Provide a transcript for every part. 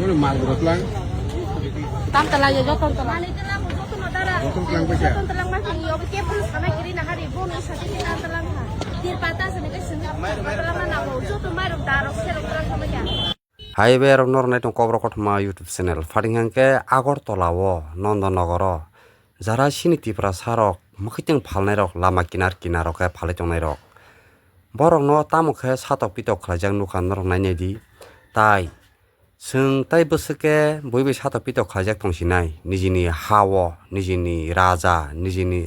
Mana mal berapa? Tam telang ya joton telang. Mali telang joton nodara. Joton telang baca. Joton telang masih yo ke pun sama kiri nak hari bon satu kita telang ha. Tir patah sedikit sengit. Telang mana mau joton marum darok serok telang sama ya. Highway nor nai tong kobro kotma YouTube channel faring hangke Agartala o Nandanagar jara sini tipra sarok mukhiting phalnai rok lama kinar kinaro ke phalai tongnai rok borok no tamukhe satok pitok khlaijak nukha norok nainai di tai sung tai bwsake boibai satok pitok khlaijak tongsinai nijini hao nijini raja nijini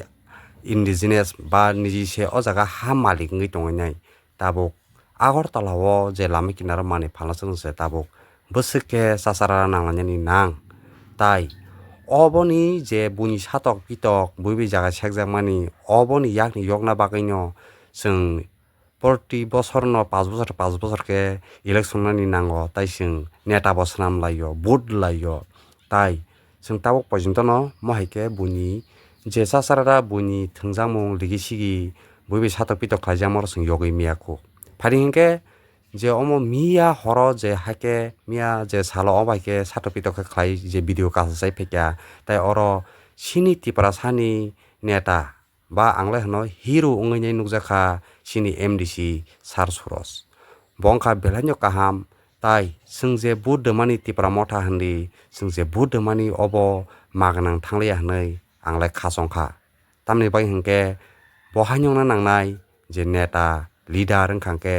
indigenous ba niji se o jaga ha malik ngui tongnai tabuk Agartala o je lama kinaro mani phalna chungse tabuk bwsake sasara nanglani nang tai oboni je buni satok pitok boibai jaga sekjakmani oboni yakni yokna bagino sung প্রতি বছর ন 5 বছর কে election নানি নাঙ্গো তাই সিং নেতা বসনাম লাইयो vote লাইयो তাই जों তাবো পর্যন্ত ন মহাইকে বুনি যে সাসারা বুনি থংজামং লিগিসিগি বইবে সাতক পিতক খাইজামর जों यगै मियाखौ फारिंके जे अमो मिया हर जे हाके मिया जे सालो अबाइके सातक पितक खाइ जे भिडिअ कासाइ फेक्या ताइ अर सिनि तिपरा सानि नेता ba anglai hano hero ongoi nukjaka sini MDC Sar Suros bongkha belanyo kaham tai sungje buddhamani tipra motha handi sungje buddhamani obo magnang thangleya hnai anglai khasongkha tamni bai hingke bohanyong na nangnai je neta leader wngkhangke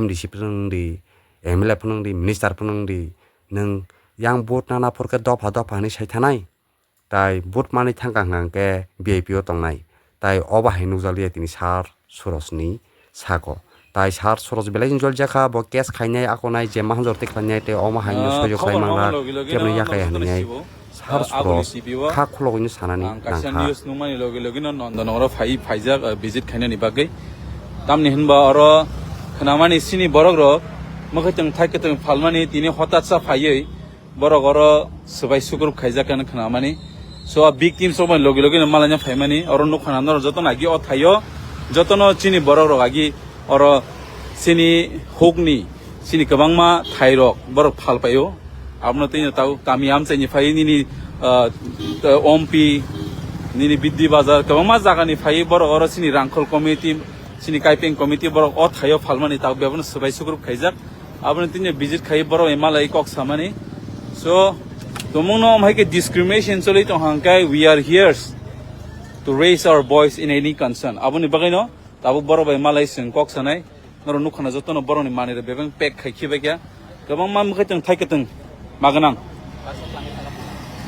MDC pnungdi MLA pnungdi minister pnungdi nung yang bot nana porke dopa dopa ni saithanai tai bot mani thangkang hangke VIP o tongnai তাই অবাহে নুজালিয়া তিনি সার সরসনি sago তাই সার সরস বেলাই জল জাখা ব case খাইনাই আকনাই যে মাহজরতে খাইনাই তে অমাহাইনি সহযোগ খাইমাংলা কেবনি ইয়াকাই হানিয়াই সার সরস খা খলগনি সানানি কাশান নিউজ নুমানি লগে লগে নন্দনগর ফাইজাক ভিজিট খাইনানি বাগै তামনি হনবা अर खनामानि सिनि बरग मखैतों थाइकेतों फालमानि तिनि हतातसा फायै बरग अर सबाय सुग्रुप खाइजाकान खनामानि so a big team so ban logi logi malanya faimani or no khana nor joton agi o thayo jotono chini borok rok agi or sini hogni sini kabangma thairok borok phal payo abno tin tau kamiam cheni phai ni ompi ni biddi bazar kabangma jaga ni phai borok or sini rangkhol committee sini kaiping committee borok o thayo phalmani tau bebon sabai sugrup khaijak abno tin visit khai borok emalai kok samani so Tomongno amhaike discrimination choli to hangkai we are here to raise our voice in any concern abuni bagaino tabu boro bai malai sing kok sanai noro nukhana jotono boroni manire bebeng pek khaikhibek ya gabang ma mukhaitong thaiketong maganang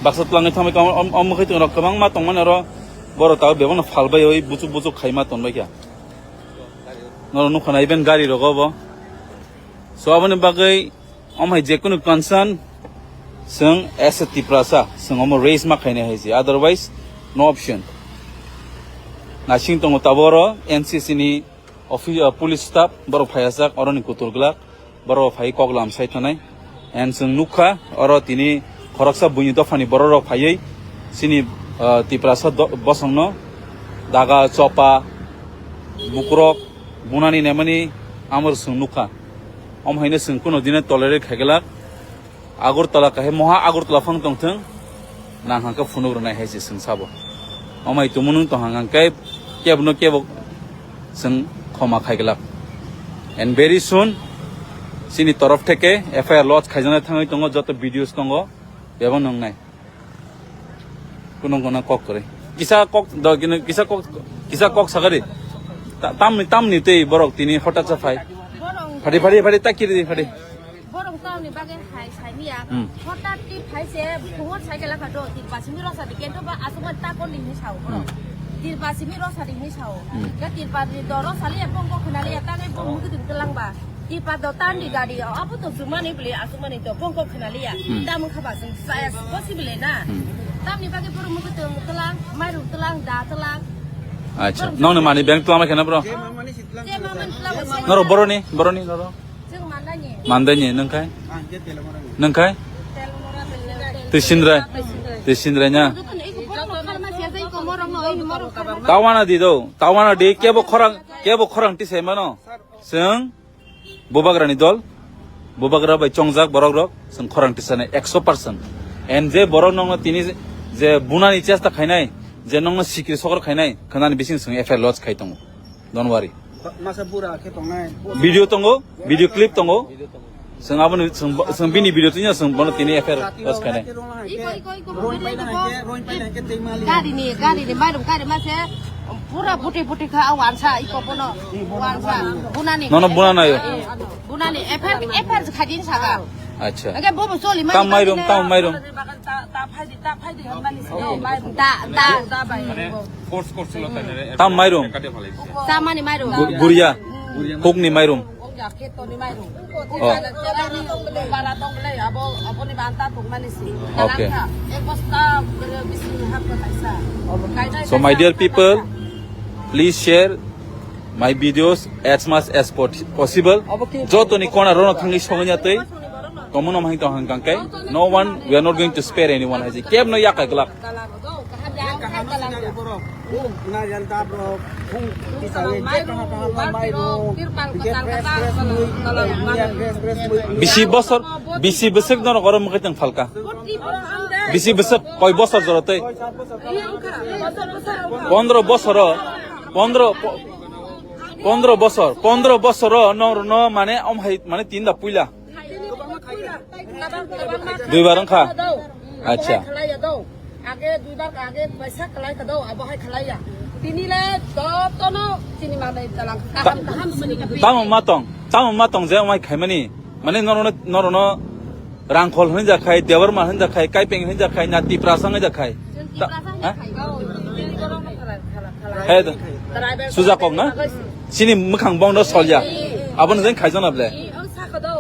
baksat langai thamai kam mukhaitong rok gabang ma tongmane ro boro tabu bebong phalbai oi buchu buchu khaima tonbai ya noro nukhana even gari rogobo so abuni bagai amhai jekunu concern Sung asset tiprasa sung omo raise ma khaine haisi otherwise no option nasing tong taboro NCC ni office police staff boro phayajak oroni kuturglak boro phai koklam sai thanai and sung nukha oro tini khoraksa buini dofani boro rok phayei sini tiprasa bosongno daga chopa bukrok bunani nemani amor sung nukha om haine sung kuno dine tolerate khagelak Agartala kahe moha Agartala phang tongthang nang hangka phunogrnai haisi sung sabo amai tumunung to hangkai kebno kebo sung khoma khaigelak and very soon sini torof theke FIR lodge khaijana thangai tongo joto videos tongo bebon nongnai kunong kona kok kore kisa kok sagari tamni tei borok tini hotat sa phai phadi takiri phadi borong kau ni bagai hai sai ni ya hotat ti phai se bhot sai kala kado ti pasimi rosa di kento ba asuma ta kon ni sau ti pasimi rosa di ni sau ga ti pa di doro sali apong ko khnali ya ta ngai pong mu ki telang ba ti pa do tan di gadi apu to suma ni beli asuma ni to pong ko khnali ya ta mu khaba sing saya possible na tam ni bagai borong mu ki telang mai ru telang da telang acha nong ni mani bank tuama khana bro je maman telang noro boroni noro jeng mandanya mandanya nengkai tisindra nya tawana di kebo khorang ti semano seng bobagrani dol bubagra bai chongjak borok rok sung khorang tisane 100%. And je borok nong tini je bunani chesta khainai je nong sikri sokor khainai khanani bising sung FR lodge khai tongo. Don't worry. masa pura ke tongnai Video tongo, video clip tongo. Sung abon sung bini video tunya sung bono tini FR lodge khainai. roin pai na ke teimali Gari ni mai dum gari mas ya pura putih kha awansa iko pono wansa bunani Nono bunana yo. bunani efer khadin saga Acha. aga bobo soli mai Tam mairum. Tam mairum. Samani mairum Guria. Hukni mairum. Okay. So my dear people, please share my videos as much as possible. Jotoni kona rono khangi songnya tei. Tomono mahi tohang kangkai. No one, we are not going to spare anyone. Haji keb no yakai gelak. ina janta bro phung ti sawe je kaha mai ro Bisi besek no goro mukai tang falka. Bisi besek koi bosor jorotai. 15 বছর no মানে মানে তিনটা পুইলা দুইবার খা আচ্ছা আগে দুইবার আগে পয়সা খালাই কদো আবো হাই খালাইয়া তিনিলে ততনো চিনি মানে তালাং কাহাম সনি কা তাম মাতং যে মাই খাইমানি মানে নরনো রাংখল হই যাখাই দেওয়ার মান হই যাখাই কাইপেং হই যাখাই নাতি প্রাসাং হই যাখাই হে সুজা কম না চিনি মুখাং বং দ সলয়া আবন যেন খাইজন আবলে sa kado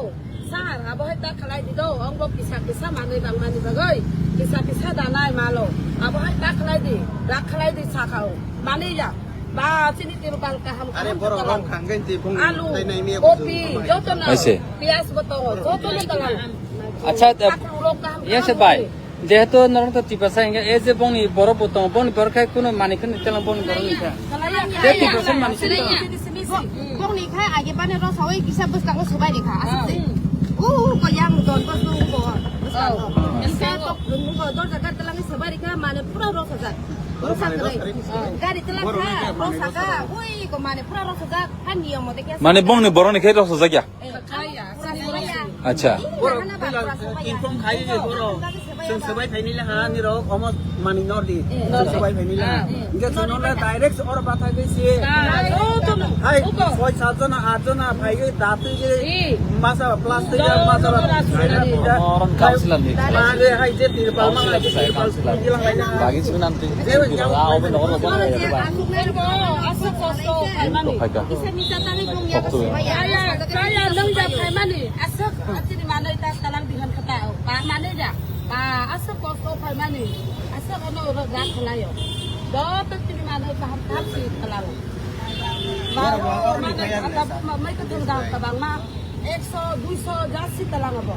sa abo haই ta খালাই দিদো অং বো কিসা মানে বাং মানে বাগৈ কিসা দানাই মালো abo haই ta খালাই দি sa খাও মানে যা বা চিনি তিরপাল কাহাম are boro rom khanggen ti phung আলু tai nai me কোপি যতনা আইছে পিয়াজ বতো যতনা তালাং আচ্ছা ইয়াসে ভাই যেহেতু নরম তো টিপাসা ইঙ্গা এ যে বনি বড় বতং বনি বরখাই কোনো মানিকন তেলাং বনি বড় নিখা দেখি বসন মানিছে bong ni khai age bane ro sawai kisa bus kang subai ni kha asite ko yang don bus lu ko sa to lu ko don jaga telang subai ni kha mane pura ro saja ro sa kare gari telang kha ro sa ka oi ko mane pura ro saja kan niyo mo dekya মানে বং নি বড় নি খাই রস জাগিয়া khaya sa suraya আচ্ছা inform khai je boro sung sebai thaini la ha ni ro almost mani nor di sebai thaini la inga sono la direct or batha ge se hai soi sajona ajona bhai ge datu ge masa plastic ya masa orang kauslan ni mane hai je tirpal ma ge tirpal gilang lai na bagi sih nanti rao ben orang orang asok kosto mani isa minta tali bong ya saya nang ja khai mani asok atini mane ta talang dihan khatao pa mane ja pa asok kosto khai mani asok ono ro ga khalayo do tatini mane paham si talang mai ka thung dang tabang ma 100 200 jasi talang abo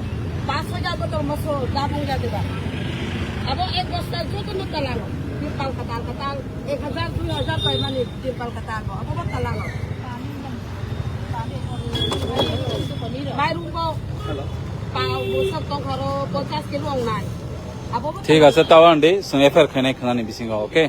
500 ja botol moso dabung ja deba abo ek bosta joto no talang tirpal katal 1000 2000 pai mani tirpal katal bo abo ba talang bai rung bo pau bosak tong kharo 50 kilo ang nai abo ঠিক আছে তাও আন্ডি সঙ্গে ফের খাইনাই খানানি বিসিং ওকে